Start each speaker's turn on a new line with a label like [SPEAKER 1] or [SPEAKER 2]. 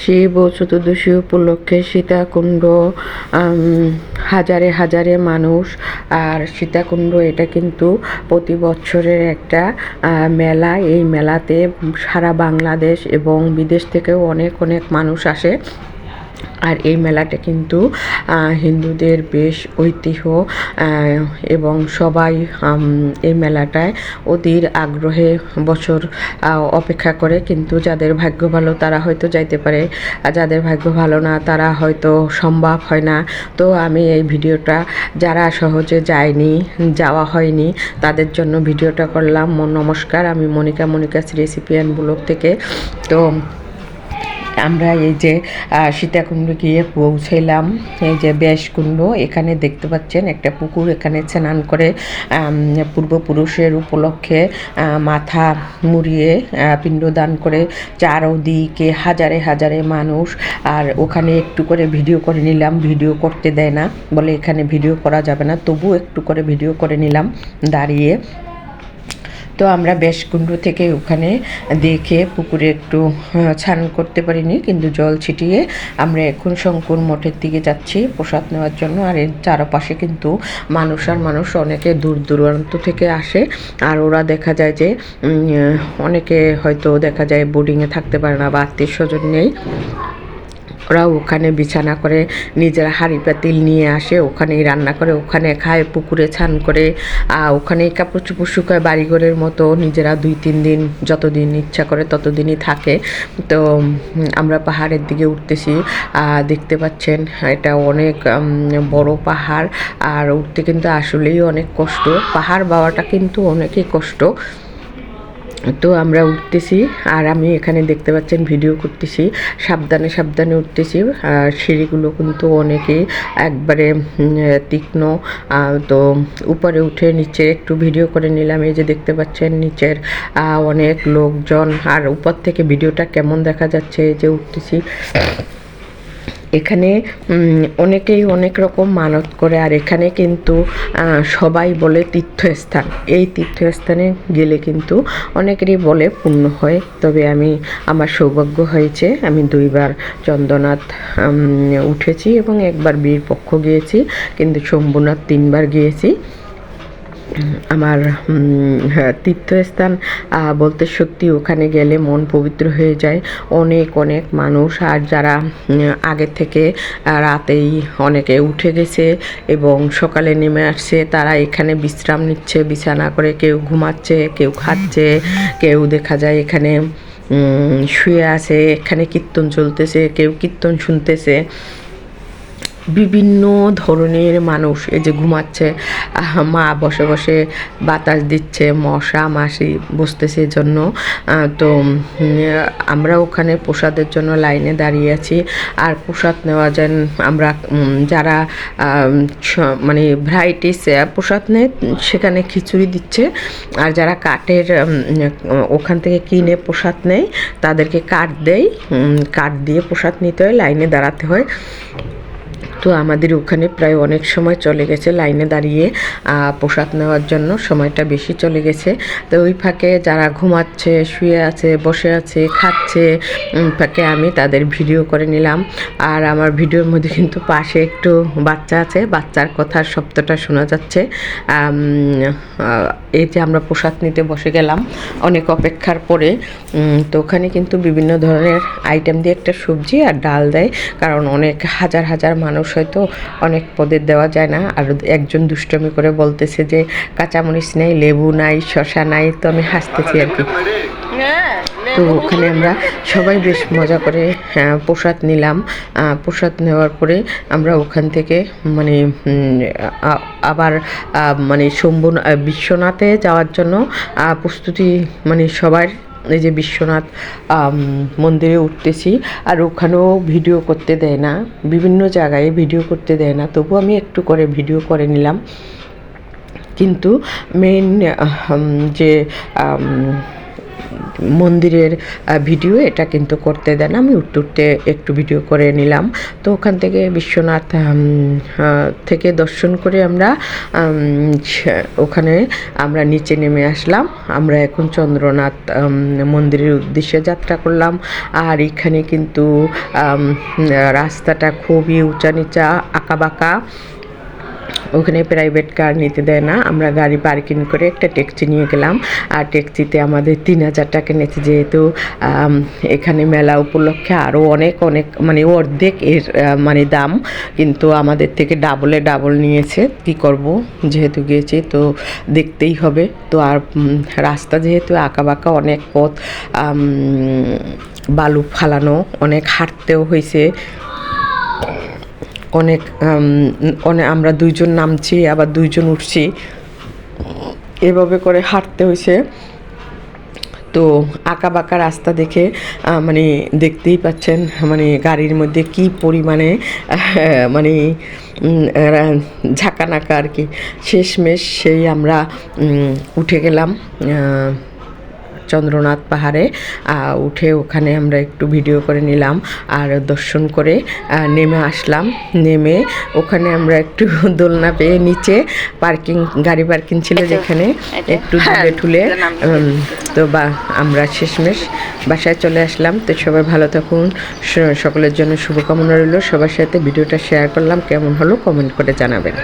[SPEAKER 1] শিব চতুর্দশী উপলক্ষে সীতাকুণ্ড হাজারে হাজারে মানুষ। আর সীতাকুণ্ড এটা কিন্তু প্রতি বছরের একটা মেলা। এই মেলাতে সারা বাংলাদেশ এবং বিদেশ থেকেও অনেক অনেক মানুষ আসে। আর এই মেলাটা কিন্তু হিন্দুদের বেশ ঐতিহ্য এবং সবাই এই মেলাটায় অধীর আগ্রহে বছর অপেক্ষা করে। কিন্তু যাদের ভাগ্য ভালো তারা হয়তো যাইতে পারে, আর যাদের ভাগ্য ভালো না তারা হয়তো সম্ভব হয় না। তো আমি এই ভিডিওটা যারা সহজে যায়নি, যাওয়া হয়নি তাদের জন্য ভিডিওটা করলাম। নমস্কার, আমি মনিকাস রেসিপি অ্যান্ড ব্লগ থেকে। তো আমরা এই যে সীতাকুণ্ড গিয়ে পৌঁছাইলাম। এই যে ব্যাসকুণ্ড, এখানে দেখতে পাচ্ছেন একটা পুকুর। এখানে স্নান করে পূর্বপুরুষের উপলক্ষে মাথা মুড়িয়ে পিণ্ডদান করে চারদিকে হাজারে হাজারে মানুষ। আর ওখানে একটু করে ভিডিও করে নিলাম, ভিডিও করতে দেয় না বলে এখানে ভিডিও করা যাবে না, তবু একটু করে ভিডিও করে নিলাম দাঁড়িয়ে। তো আমরা ব্যাসকুণ্ড থেকে ওখানে দেখে পুকুরে একটু স্নান করতে পারিনি, কিন্তু জল ছিটিয়ে আমরা এখন শঙ্কর মঠের দিকে যাচ্ছি প্রসাদ নেওয়ার জন্য। আর এর চারপাশে কিন্তু মানুষ আর মানুষ, অনেকে দূর দূরান্ত থেকে আসে। আর ওরা দেখা যায় যে অনেকে হয়তো দেখা যায় বোর্ডিংয়ে থাকতে পারে না বা আত্মীয় স্বজন নেই, ওরা ওখানে বিছানা করে নিজেরা হাঁড়ি পাতিল নিয়ে আসে, ওখানেই রান্না করে, ওখানে খায়, পুকুরে স্নান করে, ওখানেই কাপড় চোপড় শুকায় বাড়িঘরের মতো। নিজেরা 2-3 দিন যতদিন ইচ্ছা করে ততদিনই থাকে। তো আমরা পাহাড়ের দিকে উঠতেছি, দেখতে পাচ্ছেন এটা অনেক বড় পাহাড়। আর উঠতে কিন্তু আসলেই অনেক কষ্ট, পাহাড় বাওয়াটা কিন্তু অনেকই কষ্ট। তো আমরা উঠতেছি, আর আমি এখানে দেখতে পাচ্ছেন ভিডিও করতেছি, সাবধানে সাবধানে উঠতেছি। সিঁড়িগুলো কিন্তু অনেকেই একবারে তীক্ষ্ণ। তো উপরে উঠে নিচে একটু ভিডিও করে নিলাম। এই যে দেখতে পাচ্ছেন নিচের অনেক লোকজন। আর উপর থেকে ভিডিওটা কেমন দেখা যাচ্ছে, এই যে উঠতেছি। এখানে অনেকেই অনেক রকম মানত করে। আর এখানে কিন্তু সবাই বলে তীর্থস্থান, এই তীর্থস্থানে গেলে কিন্তু অনেকেরই বলে পূর্ণ হয়। তবে আমার সৌভাগ্য হয়েছে, আমি 2বার চন্দ্রনাথ উঠেছি এবং একবার বীরপক্ষ গিয়েছি, কিন্তু শম্ভুনাথ 3বার গিয়েছি। আমার তীর্থস্থান বলতে সত্যি ওখানে গেলে মন পবিত্র হয়ে যায়। অনেক অনেক মানুষ, আর যারা আগে থেকে রাতেই অনেকে উঠে গেছে এবং সকালে নেমে আসছে, তারা এখানে বিশ্রাম নিচ্ছে বিছানা করে। কেউ ঘুমাচ্ছে, কেউ খাচ্ছে, কেউ দেখা যায় এখানে শুয়ে আছে। এখানে কীর্তন চলতেছে, কেউ কীর্তন শুনতেছে। বিভিন্ন ধরনের মানুষ এই যে ঘুমাচ্ছে, মা বসে বসে বাতাস দিচ্ছে, মশা মাছি বসতেছে জন্য। তো আমরা ওখানে প্রসাদের জন্য লাইনে দাঁড়িয়ে আছি। আর প্রসাদ নেওয়া যান, আমরা যারা মানে ভ্যারাইটিস প্রসাদ নেয় সেখানে খিচুড়ি দিচ্ছে। আর যারা কাঠের ওখান থেকে কিনে প্রসাদ নেয় তাদেরকে কাঠ দেয়, কাঠ দিয়ে প্রসাদ নিতে হয়, লাইনে দাঁড়াতে হয়। তো আমাদের ওখানে প্রায় অনেক সময় চলে গেছে লাইনে দাঁড়িয়ে প্রসাদ নেওয়ার জন্য, সময়টা বেশি চলে গেছে। তো ওই ফাঁকে যারা ঘুমাচ্ছে, শুয়ে আছে, বসে আছে, খাচ্ছে, ফাঁকে আমি তাদের ভিডিও করে নিলাম। আর আমার ভিডিওর মধ্যে কিন্তু পাশে একটু বাচ্চা আছে, বাচ্চার কথার শব্দটা শোনা যাচ্ছে। এই যে আমরা প্রসাদ নিতে বসে গেলাম অনেক অপেক্ষার পরে। তো ওখানে কিন্তু বিভিন্ন ধরনের আইটেম দিয়ে একটা সবজি আর ডাল দেয়, কারণ অনেক হাজার হাজার মানুষ হয়তো অনেক পদের দেওয়া যায় না। আর একজন দুষ্টমি করে বলতেছে যে কাঁচামরিচ নেই, লেবু নাই, শসা নাই। তো আমি হাসতেছি আর কি। তো ওখানে আমরা সবাই বেশ মজা করে প্রসাদ নিলাম। প্রসাদ নেওয়ার পরে আমরা ওখান থেকে মানে আবার মানে বিশ্বনাথে যাওয়ার জন্য প্রস্তুতি মানে সবার। এই যে বিশ্বনাথ মন্দিরে উঠতেছি, আর ওখানেও ভিডিও করতে দেয় না, বিভিন্ন জায়গায় ভিডিও করতে দেয় না, তবু আমি একটু করে ভিডিও করে নিলাম। কিন্তু মেইন যে মন্দিরের ভিডিও এটা কিন্তু করতে দেন। আমি উঠতে উঠতে একটু ভিডিও করে নিলাম। তো ওখান থেকে বিশ্বনাথ থেকে দর্শন করে আমরা ওখানে আমরা নিচে নেমে আসলাম। আমরা এখন চন্দ্রনাথ মন্দিরের উদ্দেশ্যে যাত্রা করলাম। আর এখানে কিন্তু রাস্তাটা খুবই উঁচা নিচা আঁকাবাঁকা। ওখানে প্রাইভেট কার নিতে দেয় না। আমরা গাড়ি পার্কিং করে একটা ট্যাক্সি নিয়ে গেলাম। আর ট্যাক্সিতে আমাদের ৩,০০০ টাকা নিয়েছে, যেহেতু এখানে মেলা উপলক্ষে আরও অনেক মানে অর্ধেক এর মানে দাম, কিন্তু আমাদের থেকে ডাবল নিয়েছে। কি করব, যেহেতু গিয়েছি তো দেখতেই হবে। তো আর রাস্তা যেহেতু আঁকাবাঁকা, অনেক পথ বালু ফালানো, অনেক হাঁটতেও হয়েছে। অনেক আমরা ২ জন নামছি, আবার ২ জন উঠছি, এভাবে করে হাঁটতে হয়েছে। তো আঁকাবাঁকা রাস্তা দেখে মানে দেখতেই পাচ্ছেন মানে গাড়ির মধ্যে কি পরিমাণে মানে ঝাঁকানাকা আর কি। শেষমেশ সেই আমরা উঠে গেলাম চন্দ্রনাথ পাহাড়ে। উঠে ওখানে আমরা একটু ভিডিও করে নিলাম আর দর্শন করে নেমে আসলাম। নেমে ওখানে আমরা একটু দোলনা পেয়ে নিচে গাড়ি পার্কিং ছিল যেখানে, একটু দুলে ঠুলে তো আমরা শেষমেশ বাসায় চলে আসলাম। তো সবাই ভালো থাকুন, সকলের জন্য শুভকামনা রইল। সবার সাথে ভিডিওটা শেয়ার করলাম, কেমন হলো কমেন্ট করে জানাবেন।